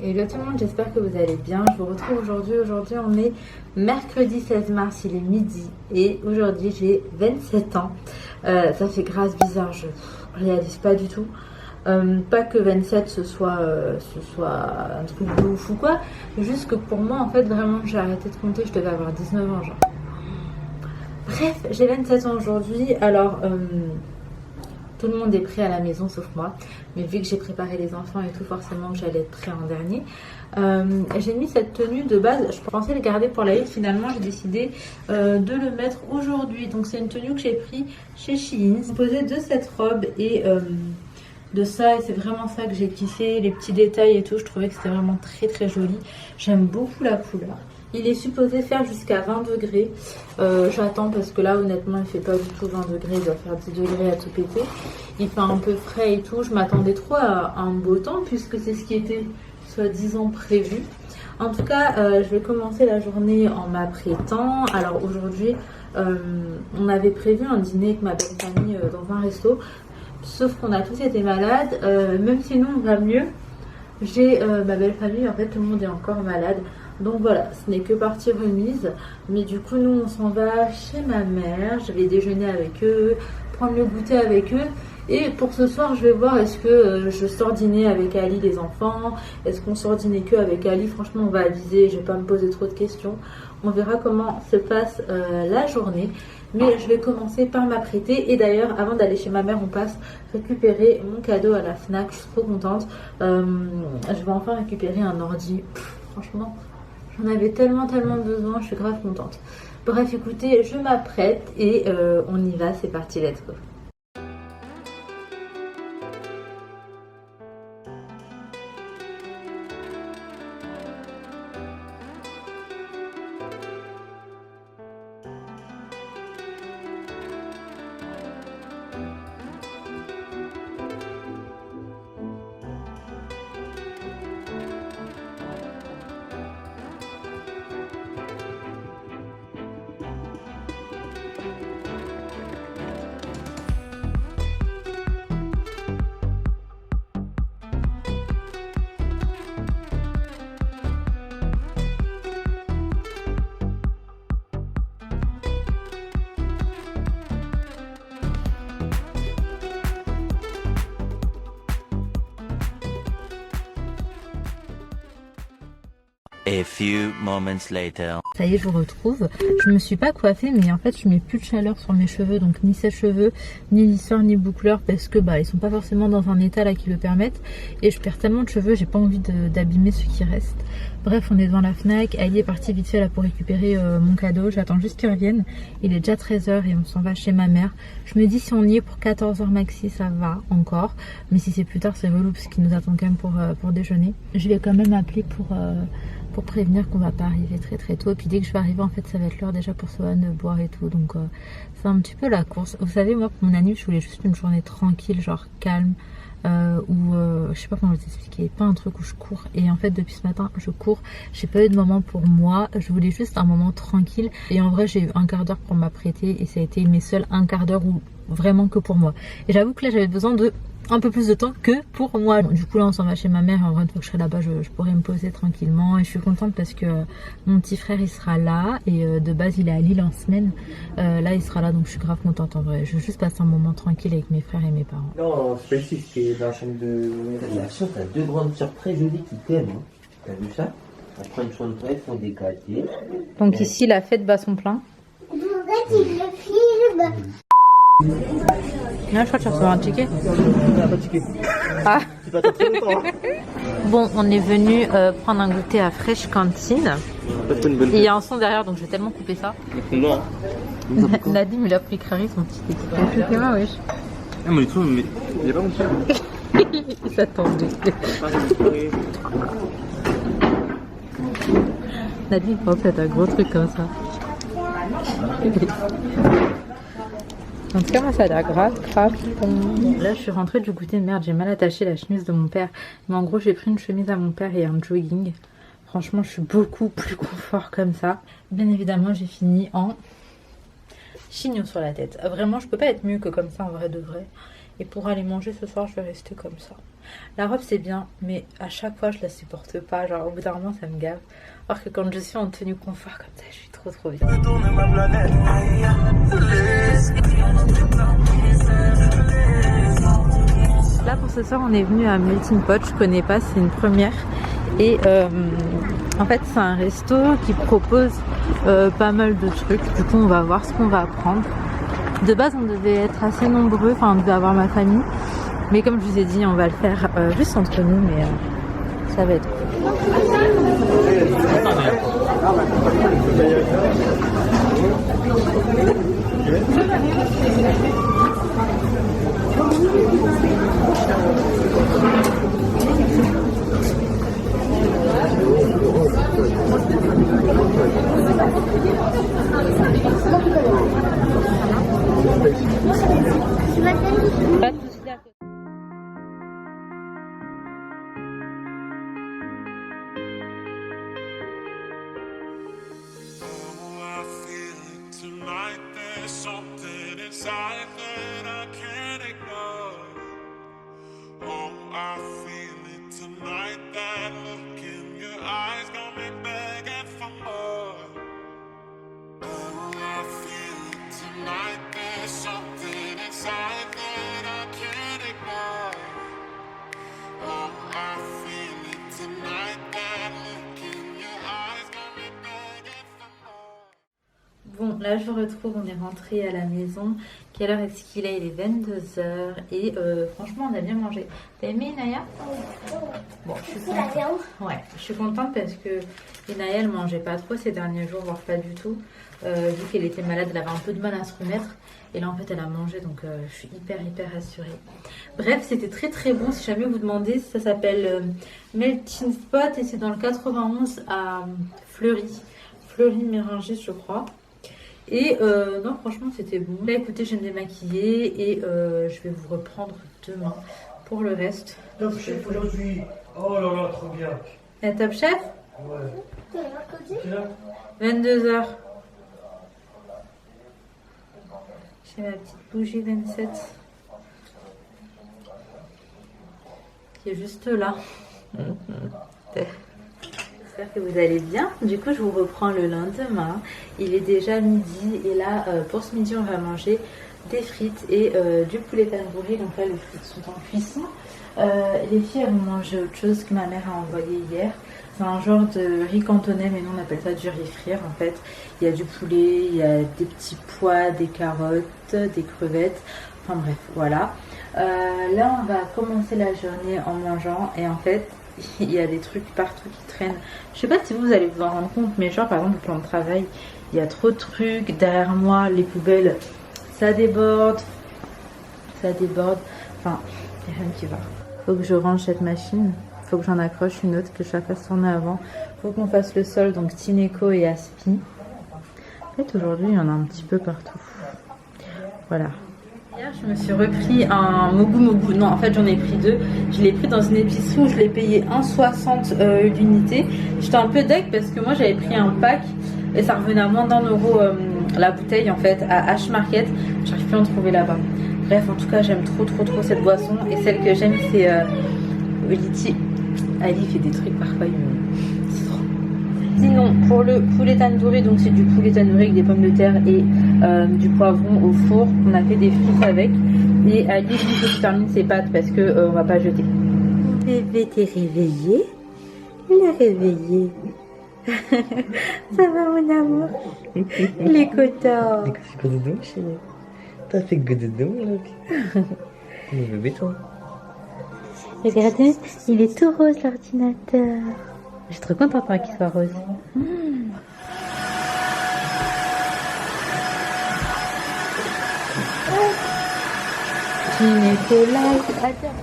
Hello tout le monde, j'espère que vous allez bien. Je vous retrouve aujourd'hui. Aujourd'hui on est mercredi 16 mars, il est midi et aujourd'hui j'ai 27 ans. Ça fait grâce bizarre, je réalise pas du tout. Pas que 27 ce soit un truc de ouf ou quoi, juste que pour moi en fait vraiment j'ai arrêté de compter, je devais avoir 19 ans genre. Bref, j'ai 27 ans aujourd'hui, alors tout le monde est prêt à la maison sauf moi, mais vu que j'ai préparé les enfants et tout, forcément que j'allais être prêt en dernier. J'ai mis cette tenue de base, je pensais le garder pour la Eid, finalement j'ai décidé de le mettre aujourd'hui. Donc c'est une tenue que j'ai pris chez Shein, composée de cette robe et de ça, et c'est vraiment ça que j'ai kiffé, les petits détails et tout, je trouvais que c'était vraiment très très joli. J'aime beaucoup la couleur. Il est supposé faire jusqu'à 20 degrés. J'attends parce que là, honnêtement, il fait pas du tout 20 degrés. Il doit faire 10 degrés à tout péter. Il fait un peu frais et tout. Je m'attendais trop à un beau temps puisque c'est ce qui était soi-disant prévu. En tout cas, je vais commencer la journée en m'apprêtant. Alors aujourd'hui, on avait prévu un dîner avec ma belle famille dans un resto. Sauf qu'on a tous été malades. Même si nous, on va mieux. J'ai ma belle famille, en fait, tout le monde est encore malade. Donc voilà, ce n'est que partie remise. Mais du coup, nous, on s'en va chez ma mère. Je vais déjeuner avec eux, prendre le goûter avec eux. Et pour ce soir, je vais voir est-ce que je sors dîner avec Ali, les enfants. Est-ce qu'on sort dîner que avec Ali? Franchement, on va aviser. Je vais pas me poser trop de questions. On verra comment se passe la journée. Mais je vais commencer par m'apprêter. Et d'ailleurs, avant d'aller chez ma mère, on passe récupérer mon cadeau à la Fnac. Je suis trop contente. Je vais enfin récupérer un ordi. Franchement, j'en avais tellement besoin. Je suis grave contente. Bref, écoutez, je m'apprête et on y va. C'est parti, let's go. A few moments later. Ça y est, je vous retrouve. Je me suis pas coiffée, mais en fait, je mets plus de chaleur sur mes cheveux, donc ni sèche-cheveux, ni lisseur, ni boucleur, parce que ils sont pas forcément dans un état là qui le permettent. Et je perds tellement de cheveux, j'ai pas envie d'abîmer ceux qui restent. Bref, on est devant la Fnac. Ali est parti vite fait là pour récupérer mon cadeau. J'attends juste qu'il revienne. Il est déjà 13h et on s'en va chez ma mère. Je me dis si on y est pour 14h maxi, ça va encore. Mais si c'est plus tard, c'est relou parce qu'il nous attend quand même pour déjeuner. Je vais quand même appeler pour prévenir qu'on va pas arriver très tôt. Et puis dès que je vais arriver, en fait, ça va être l'heure déjà pour Sohan de boire et tout. Donc c'est un petit peu la course. Vous savez, moi, pour mon anniv, je voulais juste une journée tranquille, genre calme. Où je sais pas comment vous expliquer, pas un truc où je cours. Et en fait, depuis ce matin, je cours. J'ai pas eu de moment pour moi. Je voulais juste un moment tranquille. Et en vrai, j'ai eu un quart d'heure pour m'apprêter. Et ça a été mes seuls un quart d'heure où vraiment que pour moi. Et j'avoue que là, j'avais besoin de un peu plus de temps que pour moi. Du coup là on s'en va chez ma mère, en vrai une fois que je serai là-bas je pourrai me poser tranquillement. Et je suis contente parce que mon petit frère il sera là. Et de base il est à Lille en semaine. Là il sera là, donc je suis grave contente en vrai. Je veux juste passer un moment tranquille avec mes frères et mes parents. Non, c'est pas ici, c'est dans la chambre de... Attention, t'as deux grandes sœurs très jolies qui t'aiment, hein. T'as vu ça? Elles prennent soin de toi, elles font des gâteaux. Donc ici la fête bat son plein. Là, je crois que tu recevras un ticket. Non, pas de ticket. Ah. C'est pas très longtemps. Bon, on est venu prendre un goûter à Fresh Cantine. Et il y a un son derrière, donc je vais tellement couper ça. Non. Nadim, il a pris Crary, son petit ticket. Il a fait main, wesh. Ah, mais tout, mais il y a pas longtemps. Il s'attendait. Nadim, il pense être un gros truc comme ça. En tout cas, moi, ça a l'air grave bon. Là, je suis rentrée du goûter. Merde, j'ai mal attaché la chemise de mon père. Mais en gros, j'ai pris une chemise à mon père et un jogging. Franchement, je suis beaucoup plus confort comme ça. Bien évidemment, j'ai fini en chignon sur la tête. Vraiment, je peux pas être mieux que comme ça, en vrai de vrai. Et pour aller manger ce soir, je vais rester comme ça. La robe c'est bien, mais à chaque fois je la supporte pas. Genre au bout d'un moment ça me gave. Alors que quand je suis en tenue confort comme ça, je suis trop bien. Là pour ce soir on est venu à Melting Pot, je connais pas, c'est une première. Et en fait c'est un resto qui propose pas mal de trucs. Du coup on va voir ce qu'on va prendre. De base on devait être assez nombreux, enfin on devait avoir ma famille. Mais comme je vous ai dit on va le faire juste entre nous, mais ça va être cool. Pas de soucis à côté. Tonight there's something inside that I can't ignore. Oh, I feel it tonight. That look in your eyes got me begging for more. Oh, I feel it tonight. There's something inside that I can't ignore. Oh, I feel it tonight. That look in your eyes got me begging for more. Bon, là je vous retrouve, on est rentré à la maison. Quelle heure est-ce qu'il est? Il est 22h et franchement on a bien mangé. T'as aimé Inaya? Bon, je suis contente. Ouais, je suis contente parce que Inaya elle mangeait pas trop ces derniers jours, voire pas du tout. Vu qu'elle était malade, elle avait un peu de mal à se remettre. Et là en fait elle a mangé, donc je suis hyper rassurée. Bref, c'était très bon. Si jamais vous demandez, ça s'appelle Melting Spot et c'est dans le 91 à Fleury-Mérogis je crois. Et non franchement c'était bon. Là écoutez, je vais me démaquiller et je vais vous reprendre demain pour le reste. Top chef aujourd'hui. Oh là là, trop bien. La Top Chef? Ouais. C'est là 22h. J'ai ma petite bougie 27 qui est juste là. J'espère que vous allez bien. Du coup je vous reprends le lendemain. Il est déjà midi et là pour ce midi on va manger des frites et du poulet tandoori. Donc là les frites sont en cuisson. Les filles elles vont manger autre chose que ma mère a envoyé hier. C'est un genre de riz cantonais, mais nous on appelle ça du riz frire en fait. Il y a du poulet, il y a des petits pois, des carottes, des crevettes, enfin bref, voilà. Là on va commencer la journée en mangeant et en fait il y a des trucs partout qui traînent. Je sais pas si vous allez vous en rendre compte, mais genre par exemple le plan de travail, il y a trop de trucs. Derrière moi, les poubelles, ça déborde, enfin il n'y a rien qui va. Faut que je range cette machine. Faut que j'en accroche une autre, que je la fasse tourner avant. Faut qu'on fasse le sol, donc Tineco et Aspi. En fait aujourd'hui il y en a un petit peu partout. Voilà. Hier je me suis repris un Mogu Mogu. Non en fait j'en ai pris deux. Je l'ai pris dans une épicerie où je l'ai payé 1,60 l'unité. J'étais un peu deg parce que moi j'avais pris un pack et ça revenait à moins d'1 € la bouteille en fait à H-Market. J'arrive plus à en trouver là-bas. Bref en tout cas j'aime trop cette boisson. Et celle que j'aime c'est Litchi. Ali fait des trucs parfois, c'est trop. Sinon, pour le poulet tandoori, donc c'est du poulet tandoori avec des pommes de terre et du poivron au four. On a fait des frites avec. Et Ali, il faut qu'il termine ses pâtes parce que on va pas jeter. Bébé, t'es réveillé? Il est réveillé. Ça va mon amour? Il est content. C'est quoi dedans, chérie? T'as fait quoi dedans, là? Le bébé, toi. Regardez, il est tout rose l'ordinateur. Je suis trop contente qu'il soit rose. Nicolas, attends.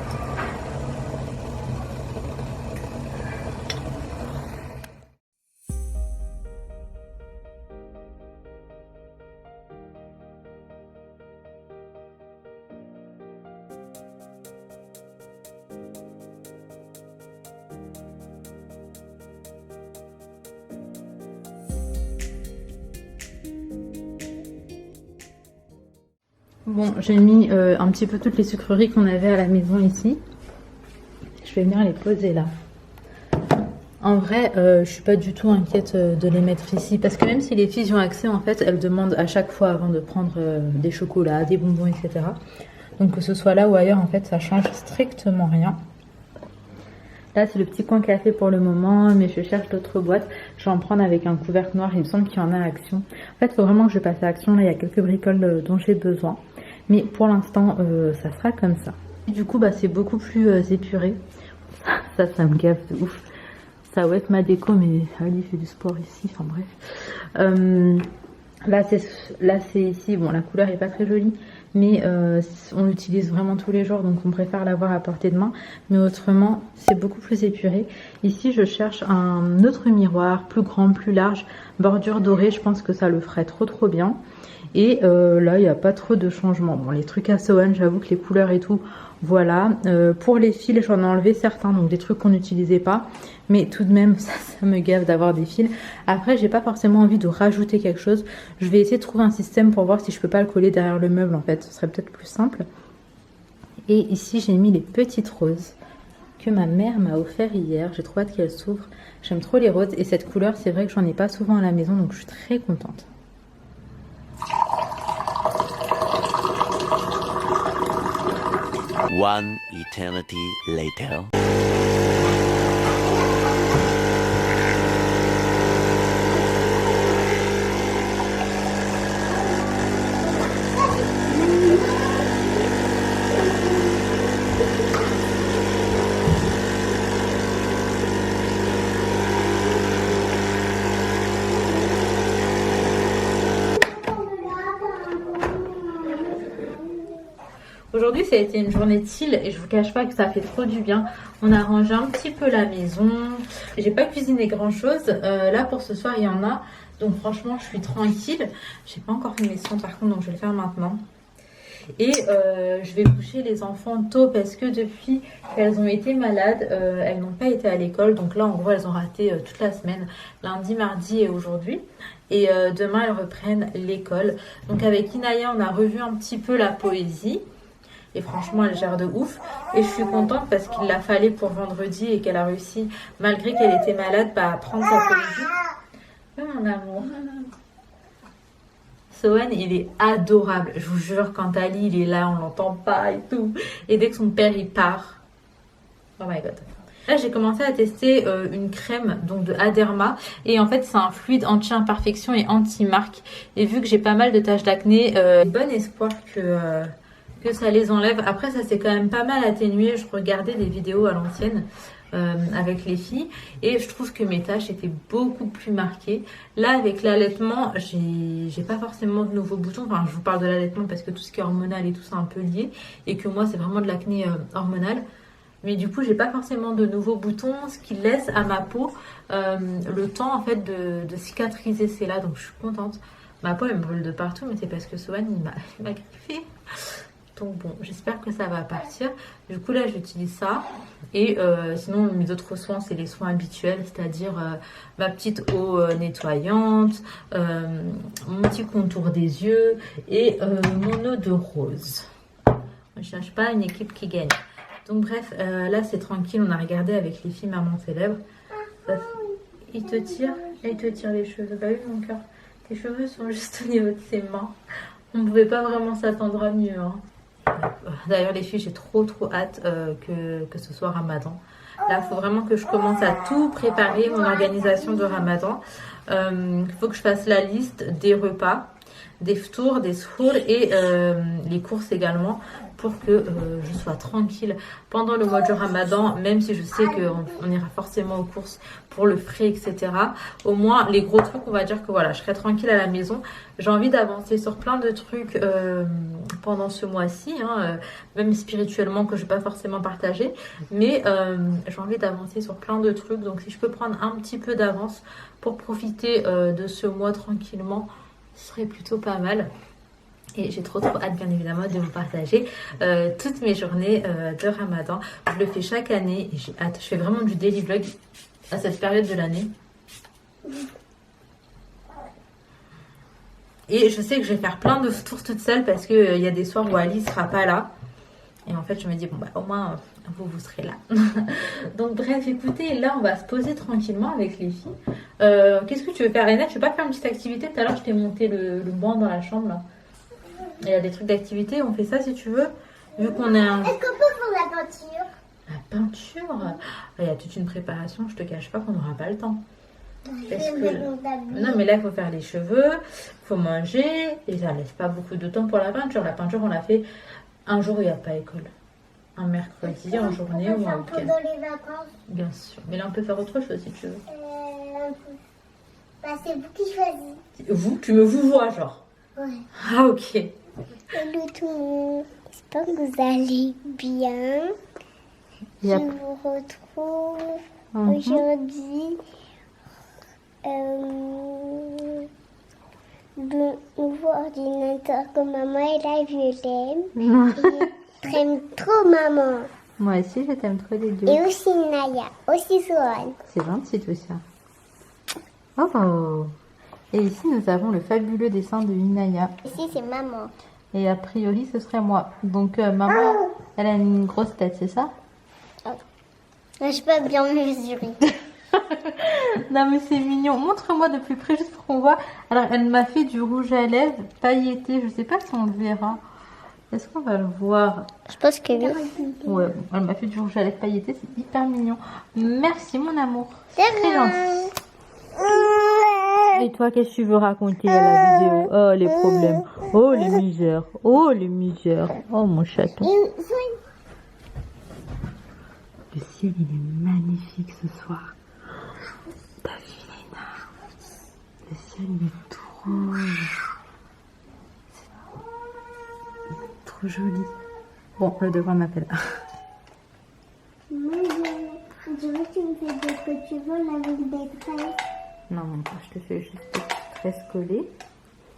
Bon, j'ai mis un petit peu toutes les sucreries qu'on avait à la maison ici. Je vais venir les poser là. En vrai, je suis pas du tout inquiète de les mettre ici. Parce que même si les filles y ont accès, en fait, elles demandent à chaque fois avant de prendre des chocolats, des bonbons, etc. Donc que ce soit là ou ailleurs, en fait, ça change strictement rien. Là, c'est le petit coin café pour le moment, mais je cherche d'autres boîtes. Je vais en prendre avec un couvercle noir. Il me semble qu'il y en a à Action. En fait, il faut vraiment que je passe à Action. Là, il y a quelques bricoles dont j'ai besoin. Mais pour l'instant, ça sera comme ça. Et du coup, bah, c'est beaucoup plus épuré. Ça me gaffe de ouf. Ça ouais, ma déco, mais Ali fait du sport ici. Enfin bref. Là, c'est ici. Bon, la couleur est pas très jolie. Mais on l'utilise vraiment tous les jours, donc on préfère l'avoir à portée de main. Mais autrement, c'est beaucoup plus épuré. Ici, je cherche un autre miroir, plus grand, plus large, bordure dorée. Je pense que ça le ferait trop bien. Et là, il n'y a pas trop de changements. Bon, les trucs à Sohan, j'avoue que les couleurs et tout, voilà. Pour les fils, j'en ai enlevé certains, donc des trucs qu'on n'utilisait pas. Mais tout de même, ça me gave d'avoir des fils. Après, j'ai pas forcément envie de rajouter quelque chose. Je vais essayer de trouver un système pour voir si je peux pas le coller derrière le meuble, en fait. Ce serait peut-être plus simple. Et ici, j'ai mis les petites roses que ma mère m'a offert hier. J'ai trop hâte qu'elles s'ouvrent. J'aime trop les roses. Et cette couleur, c'est vrai que j'en ai pas souvent à la maison, donc je suis très contente. One eternity later. Aujourd'hui, ça a été une journée chill et je vous cache pas que ça fait trop du bien. On a rangé un petit peu la maison. J'ai pas cuisiné grand chose. Là, pour ce soir, il y en a. Donc franchement, je suis tranquille. J'ai pas encore fait mes sons par contre, donc je vais le faire maintenant. Et je vais coucher les enfants tôt parce que depuis qu'elles ont été malades, elles n'ont pas été à l'école. Donc là, en gros, elles ont raté toute la semaine. Lundi, mardi et aujourd'hui. Et demain, elles reprennent l'école. Donc avec Inaya, on a revu un petit peu la poésie. Et franchement, elle gère de ouf. Et je suis contente parce qu'il l'a fallu pour vendredi et qu'elle a réussi, malgré qu'elle était malade, à prendre sa poésie. Oui, mon amour. Sohan, il est adorable. Je vous jure, quand Ali, il est là, on l'entend pas et tout. Et dès que son père, il part. Oh my god. Là, j'ai commencé à tester une crème donc de Aderma. Et en fait, c'est un fluide anti-imperfection et anti-marque. Et vu que j'ai pas mal de taches d'acné, bon espoir que ça les enlève. Après, ça s'est quand même pas mal atténué. Je regardais des vidéos à l'ancienne avec les filles et je trouve que mes taches étaient beaucoup plus marquées. Là, avec l'allaitement, j'ai pas forcément de nouveaux boutons. Enfin, je vous parle de l'allaitement parce que tout ce qui est hormonal et tout ça un peu lié et que moi, c'est vraiment de l'acné hormonal. Mais du coup, j'ai pas forcément de nouveaux boutons, ce qui laisse à ma peau le temps en fait de cicatriser. C'est là, donc je suis contente. Ma peau, elle me brûle de partout, mais c'est parce que Sohan, il m'a griffé. Donc bon, j'espère que ça va partir. Du coup là j'utilise ça. Et sinon mes autres soins c'est les soins habituels. C'est-à-dire ma petite eau nettoyante, mon petit contour des yeux et mon eau de rose. Je ne cherche pas une équipe qui gagne. Donc bref, là c'est tranquille. On a regardé avec les filles Maman Célèbre. Il te tire les cheveux. Bah oui mon cœur, tes cheveux sont juste au niveau de ses mains. On ne pouvait pas vraiment s'attendre à mieux hein. D'ailleurs les filles, j'ai trop hâte que ce soit Ramadan. Là il faut vraiment que je commence à tout préparer, mon organisation de Ramadan. Il faut que je fasse la liste des repas, des ftours, des sours et les courses également pour que je sois tranquille pendant le mois du Ramadan, même si je sais qu'on ira forcément aux courses pour le frais, etc. Au moins, les gros trucs, on va dire que voilà, je serai tranquille à la maison. J'ai envie d'avancer sur plein de trucs pendant ce mois-ci, hein, même spirituellement que je ne vais pas forcément partager. Mais j'ai envie d'avancer sur plein de trucs. Donc si je peux prendre un petit peu d'avance pour profiter de ce mois tranquillement, ce serait plutôt pas mal. Et j'ai trop hâte bien évidemment de vous partager toutes mes journées de Ramadan. Je le fais chaque année et j'ai hâte. Je fais vraiment du daily vlog à cette période de l'année. Et je sais que je vais faire plein de tours toute seule parce qu'il y a des soirs où Alice sera pas là. Et en fait, je me dis, bon, bah, au moins, vous serez là. Donc, bref, écoutez, là, on va se poser tranquillement avec les filles. Qu'est-ce que tu veux faire, Léna? Tu veux pas faire une petite activité? Tout à l'heure, je t'ai monté le banc dans la chambre, là. Il y a des trucs d'activité, on fait ça si tu veux. Vu qu'on est un... Est-ce qu'on peut faire la peinture? La peinture? Il y a toute une préparation, je te cache pas qu'on n'aura pas le temps. Parce que... Non, mais là, il faut faire les cheveux, il faut manger, et ça laisse pas beaucoup de temps pour la peinture. La peinture, on l'a fait un jour où il n'y a pas école. Un mercredi, en journée ou un week-end. Pendant les vacances? Bien sûr. Mais là, on peut faire autre chose si tu veux. Bah, c'est vous qui choisissez. Vous, tu me vous vois, genre? Ouais. Ah, ok. Hello tout le monde. J'espère que vous allez bien. Yep. Je vous retrouve aujourd'hui le nouveau ordinateur que maman et là je t'aime trop maman. Moi aussi, je t'aime trop les deux. Et aussi Naya, aussi Sohan. C'est gentil tout ça. Oh. Et ici, nous avons le fabuleux dessin de Inaya. Ici c'est maman. Et a priori, ce serait moi. Donc, maman, elle a une grosse tête, c'est ça? Je peux bien mesurer. Non, mais c'est mignon. Montre-moi de plus près, juste pour qu'on voit. Alors, elle m'a fait du rouge à lèvres pailleté. Je sais pas si on le verra. Est-ce qu'on va le voir? Je pense que oui. Ouais, elle m'a fait du rouge à lèvres pailleté. C'est hyper mignon. Merci, mon amour. C'est très gentil. Et toi, qu'est-ce que tu veux raconter à la vidéo? Oh, les problèmes. Oh, les misères. Oh, les misères. Oh, mon chaton. Le ciel, il est magnifique ce soir. T'as vu, Léna? Le ciel, il est tout rouge. C'est trop joli. Bon, le devoir m'appelle. Moi, je veux que tu me fais des que tu veux avec des tresses. Non, je te fais juste des tresses collées.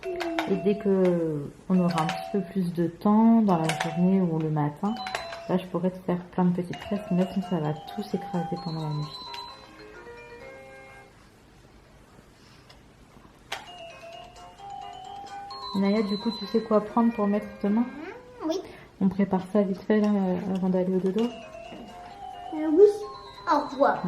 Et dès que on aura un petit peu plus de temps dans la journée ou le matin, là je pourrais te faire plein de petites tresses, mais sinon ça va tout s'écraser pendant la nuit. Naya, du coup, tu sais quoi prendre pour mettre demain? Oui. On prépare ça vite fait là, avant d'aller au dodo? Oui. Au revoir.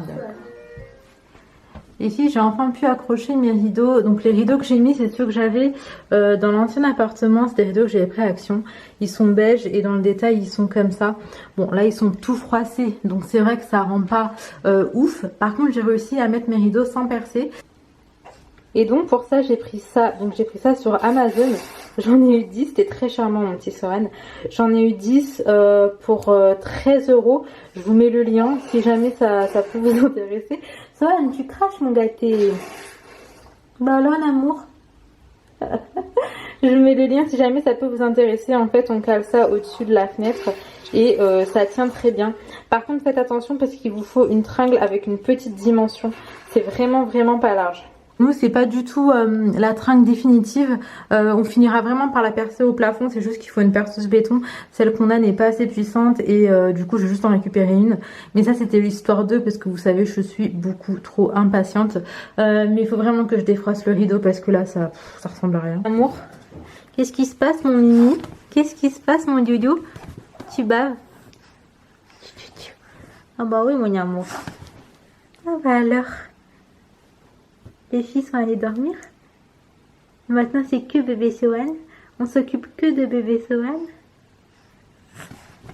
Ici, j'ai enfin pu accrocher mes rideaux. Donc, les rideaux que j'ai mis, c'est ceux que j'avais dans l'ancien appartement. C'est des rideaux que j'avais pris à Action. Ils sont beiges et dans le détail, ils sont comme ça. Bon, là, ils sont tout froissés. Donc, c'est vrai que ça rend pas ouf. Par contre, j'ai réussi à mettre mes rideaux sans percer. Et donc, pour ça, j'ai pris ça. Donc, j'ai pris ça sur Amazon. J'en ai eu 10. C'était très charmant, mon petit Sohan. J'en ai eu 10 pour 13 €. Je vous mets le lien si jamais ça peut vous intéresser. Sohan, tu craches, mon gâté. Bah alors, un amour. Je mets le lien si jamais ça peut vous intéresser. En fait, on cale ça au-dessus de la fenêtre et ça tient très bien. Par contre, faites attention parce qu'il vous faut une tringle avec une petite dimension. C'est vraiment, vraiment pas large. Nous, c'est pas du tout la tringle définitive. On finira vraiment par la percer au plafond. C'est juste qu'il faut une perceuse béton. Celle qu'on a n'est pas assez puissante et du coup, je vais juste en récupérer une. Mais ça, c'était l'histoire 2 parce que vous savez, je suis beaucoup trop impatiente. Mais il faut vraiment que je défroisse le rideau parce que là, ça ressemble à rien. Amour, qu'est-ce qui se passe, mon mimi? Qu'est-ce qui se passe, mon doudou? Tu baves? Ah bah oui, mon amour. Ah bah alors. Les filles sont allées dormir. Maintenant, c'est que bébé Sohan. On s'occupe que de bébé Sohan.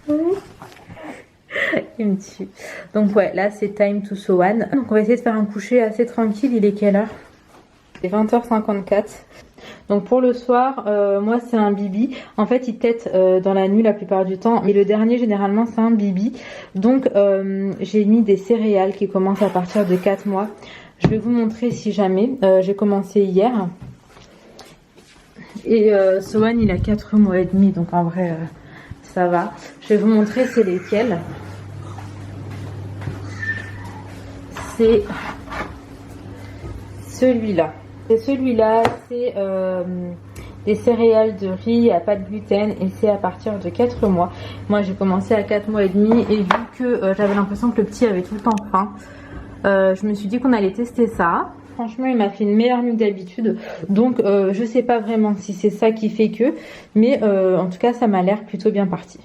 Oui. Il me tue. Donc ouais, là, c'est time to Sohan. Donc on va essayer de faire un coucher assez tranquille. Il est quelle heure? C'est 20h54. Donc pour le soir, moi c'est un bibi. En fait il tète dans la nuit la plupart du temps. Et le dernier généralement c'est un bibi. Donc j'ai mis des céréales qui commencent à partir de 4 mois. Je vais vous montrer si jamais. J'ai commencé hier. Et Sohan il a 4 mois et demi. Donc en vrai ça va. Je vais vous montrer c'est lesquels. C'est celui-là. Et celui-là, c'est des céréales de riz à pas de gluten et c'est à partir de 4 mois. Moi, j'ai commencé à 4 mois et demi et vu que j'avais l'impression que le petit avait tout le temps faim, je me suis dit qu'on allait tester ça. franchement il m'a fait une meilleure nuit que d'habitude. Donc je sais pas vraiment si c'est ça qui fait que, mais en tout cas ça m'a l'air plutôt bien parti.